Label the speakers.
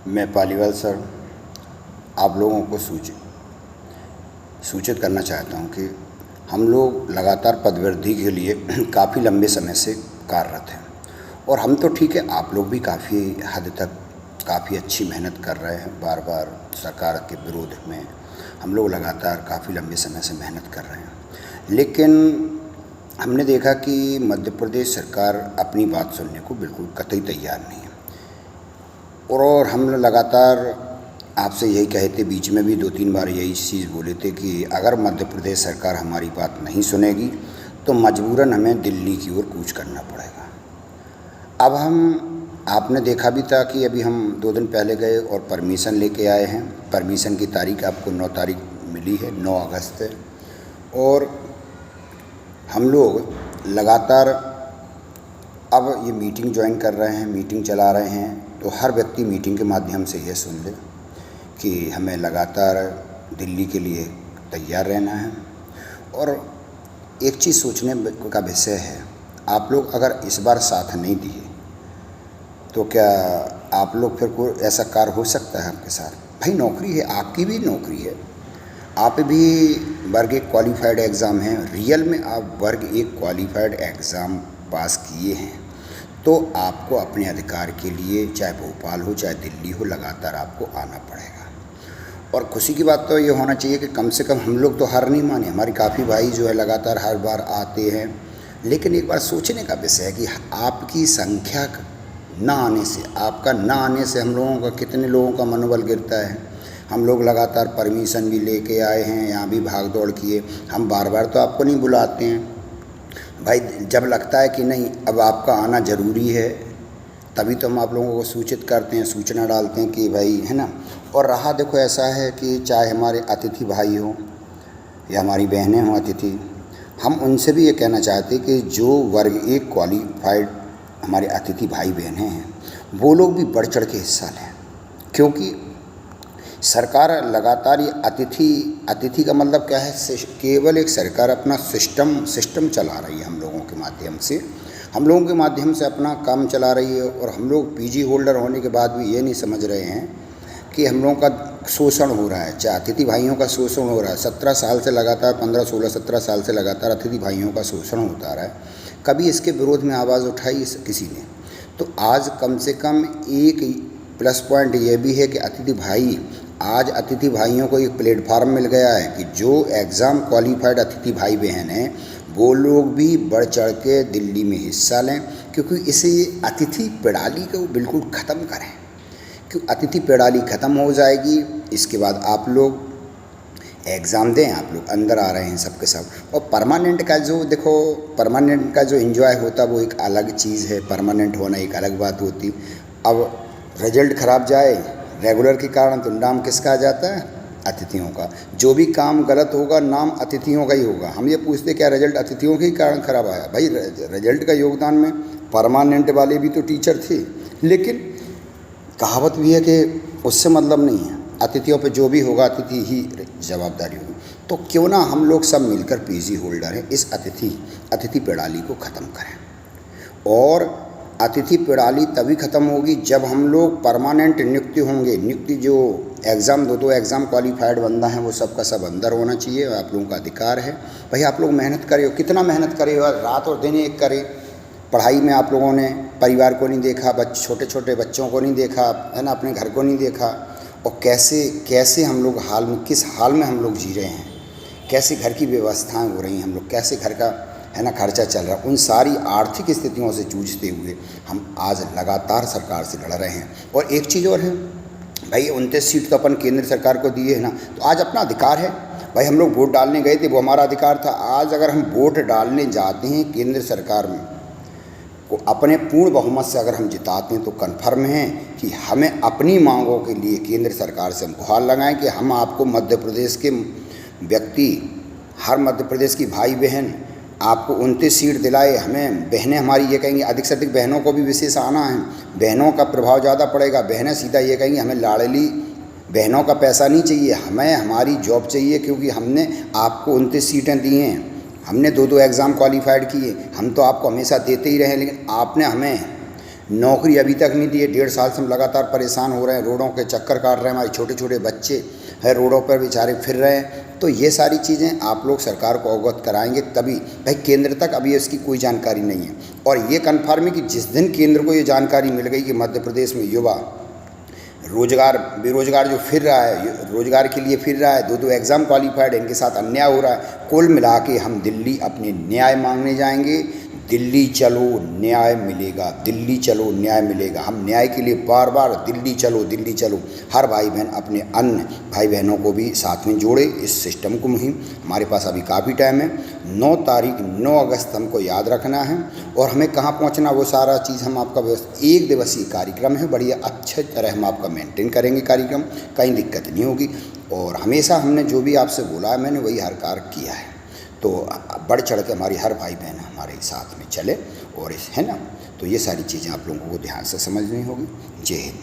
Speaker 1: मैं पालीवाल सर आप लोगों को सूचित करना चाहता हूं कि हम लोग लगातार पदवृद्धि के लिए काफ़ी लंबे समय से कार्यरत हैं और हम तो ठीक है, आप लोग भी काफ़ी हद तक काफ़ी अच्छी मेहनत कर रहे हैं। बार बार सरकार के विरोध में हम लोग लगातार काफ़ी लंबे समय से मेहनत कर रहे हैं, लेकिन हमने देखा कि मध्य प्रदेश सरकार अपनी बात सुनने को बिल्कुल कतई तैयार नहीं है। और हम लगातार आपसे यही कहे थे, बीच में भी 2-3 बार यही चीज़ बोले थे कि अगर मध्य प्रदेश सरकार हमारी बात नहीं सुनेगी तो मजबूरन हमें दिल्ली की ओर कूच करना पड़ेगा। अब आपने देखा भी था कि अभी हम 2 दिन पहले गए और परमिशन लेके आए हैं। परमिशन की तारीख आपको 9 तारीख मिली है, 9 अगस्त है। और हम लोग लगातार अब ये मीटिंग ज्वाइन कर रहे हैं, मीटिंग चला रहे हैं। तो हर व्यक्ति मीटिंग के माध्यम से यह सुन ले कि हमें लगातार दिल्ली के लिए तैयार रहना है। और एक चीज़ सोचने का विषय है, आप लोग अगर इस बार साथ नहीं दिए तो क्या आप लोग फिर कोई ऐसा कार्य हो सकता है आपके साथ? भाई नौकरी है, आपकी भी नौकरी है, आप भी वर्ग 1 क्वालिफाइड एग्ज़ाम हैं। रियल में आप वर्ग 1 क्वालिफाइड एग्ज़ाम पास किए हैं तो आपको अपने अधिकार के लिए चाहे भोपाल हो चाहे दिल्ली हो, लगातार आपको आना पड़ेगा। और खुशी की बात तो ये होना चाहिए कि कम से कम हम लोग तो हार नहीं माने, हमारे काफ़ी भाई जो है लगातार हर बार आते हैं। लेकिन एक बार सोचने का विषय है कि आपकी संख्या ना आने से, आपका ना आने से हम लोगों का कितने लोगों का मनोबल गिरता है। हम लोग लगातार परमिशन भी लेके आए हैं, यहाँ भी भाग दौड़ किए। हम बार बार तो आपको नहीं बुलाते हैं भाई, जब लगता है कि नहीं अब आपका आना ज़रूरी है तभी तो हम आप लोगों को सूचित करते हैं, सूचना डालते हैं कि भाई, है ना। और रहा देखो ऐसा है कि चाहे हमारे अतिथि भाई हों या हमारी बहनें हों अतिथि, हम उनसे भी ये कहना चाहते हैं कि जो वर्ग 1 क्वालिफाइड हमारे अतिथि भाई बहनें हैं वो लोग भी बढ़ चढ़ के हिस्सा लें, क्योंकि सरकार लगातार ये अतिथि का मतलब क्या है, केवल एक सरकार अपना सिस्टम चला रही है। हम लोगों के माध्यम से अपना काम चला रही है। और हम लोग पीजी होल्डर होने के बाद भी ये नहीं समझ रहे हैं कि हम लोगों का शोषण हो रहा है, चाहे अतिथि भाइयों का शोषण हो रहा है। 17 साल से लगातार 15, 16, 17 साल से लगातार अतिथि भाइयों का शोषण होता रहा है। कभी इसके विरोध में आवाज़ उठाई किसी ने? तो आज कम से कम एक प्लस पॉइंट ये भी है कि आज अतिथि भाइयों को एक प्लेटफार्म मिल गया है कि जो एग्ज़ाम क्वालिफाइड अतिथि भाई बहन हैं वो लोग भी बढ़ चढ़ के दिल्ली में हिस्सा लें, क्योंकि इसे अतिथि प्रणाली को बिल्कुल ख़त्म करें। क्योंकि अतिथि प्रणाली ख़त्म हो जाएगी, इसके बाद आप लोग एग्ज़ाम दें, आप लोग अंदर आ रहे हैं सबके सब। और परमानेंट का जो देखो, परमानेंट का जो एंजॉय होता वो एक अलग चीज़ है, परमानेंट होना एक अलग बात होती। अब रिजल्ट ख़राब जाए रेगुलर के कारण तो नाम किसका आ जाता है? अतिथियों का। जो भी काम गलत होगा नाम अतिथियों का ही होगा। हम ये पूछते क्या रिजल्ट अतिथियों के ही कारण ख़राब आया? भाई रिजल्ट का योगदान में परमानेंट वाले भी तो टीचर थे, लेकिन कहावत भी है कि उससे मतलब नहीं है, अतिथियों पे जो भी होगा अतिथि ही जवाबदारी होगी। तो क्यों ना हम लोग सब मिलकर पीजी होल्डर हैं, इस अतिथि प्रणाली को ख़त्म करें। और अतिथि प्रणाली तभी ख़त्म होगी जब हम लोग परमानेंट नियुक्ति होंगे। नियुक्ति जो एग्ज़ाम 2 एग्ज़ाम क्वालिफाइड बंदा है वो सब का सब अंदर होना चाहिए। आप लोगों का अधिकार है भाई, आप लोग मेहनत करें, कितना मेहनत करें, रात और दिन एक करें। पढ़ाई में आप लोगों ने परिवार को नहीं देखा, छोटे छोटे बच्चों को नहीं देखा, है ना, अपने घर को नहीं देखा। और कैसे हम लोग किस हाल में हम लोग जी रहे हैं, कैसे घर की व्यवस्थाएँ हो रही हैं, हम लोग कैसे घर का, है ना, खर्चा चल रहा है। उन सारी आर्थिक स्थितियों से जूझते हुए हम आज लगातार सरकार से लड़ रहे हैं। और एक चीज़ और है भाई, 29 सीट तो अपन केंद्र सरकार को दिए है ना, तो आज अपना अधिकार है भाई। हम लोग वोट डालने गए थे, वो हमारा अधिकार था। आज अगर हम वोट डालने जाते हैं केंद्र सरकार में को अपने पूर्ण बहुमत से अगर हम जिताते हैं तो कन्फर्म है कि हमें अपनी मांगों के लिए केंद्र सरकार से हम गुहार लगाएं कि हम आपको मध्य प्रदेश के व्यक्ति, हर मध्य प्रदेश की भाई बहन आपको 29 सीट दिलाए। हमें बहनें हमारी ये कहेंगी, अधिक से अधिक बहनों को भी विशेष आना है, बहनों का प्रभाव ज़्यादा पड़ेगा। बहनें सीधा ये कहेंगी हमें लाड़ली बहनों का पैसा नहीं चाहिए, हमें हमारी जॉब चाहिए, क्योंकि हमने आपको 29 सीटें दी हैं, हमने 2 एग्ज़ाम क्वालिफाइड किए, हम तो आपको हमेशा देते ही रहे, लेकिन आपने हमें नौकरी अभी तक नहीं दी है। 1.5 साल से हम लगातार परेशान हो रहे हैं, रोडों के चक्कर काट रहे हैं, हमारे छोटे छोटे बच्चे हैं रोडों पर बेचारे फिर रहे हैं। तो ये सारी चीज़ें आप लोग सरकार को अवगत कराएंगे तभी। भाई केंद्र तक अभी इसकी कोई जानकारी नहीं है, और ये कन्फर्म है कि जिस दिन केंद्र को ये जानकारी मिल गई कि मध्य प्रदेश में युवा बेरोजगार जो फिर रहा है, रोजगार के लिए फिर रहा है, 2-2 एग्ज़ाम क्वालिफाइड, इनके साथ अन्याय हो रहा है, कुल मिला के हम दिल्ली अपने न्याय मांगने जाएंगे। दिल्ली चलो न्याय मिलेगा, दिल्ली चलो न्याय मिलेगा। हम न्याय के लिए बार बार दिल्ली चलो, दिल्ली चलो। हर भाई बहन अपने अन्य भाई बहनों को भी साथ में जोड़े इस सिस्टम को मुहिम। हमारे पास अभी काफ़ी टाइम है। 9 अगस्त हमको याद रखना है, और हमें कहाँ पहुँचना वो सारा चीज़ हम आपका 1 दिवसीय कार्यक्रम है, बढ़िया अच्छे तरह हम आपका मेंटेन करेंगे कार्यक्रम, कहीं दिक्कत नहीं होगी। और हमेशा हमने जो भी आपसे बोला है मैंने वही हर कार्य किया है। तो बढ़ चढ़ के हमारी हर भाई बहन हमारे साथ में चले, और इस है ना, तो ये सारी चीज़ें आप लोगों को ध्यान से समझनी होगी। जय हिंद।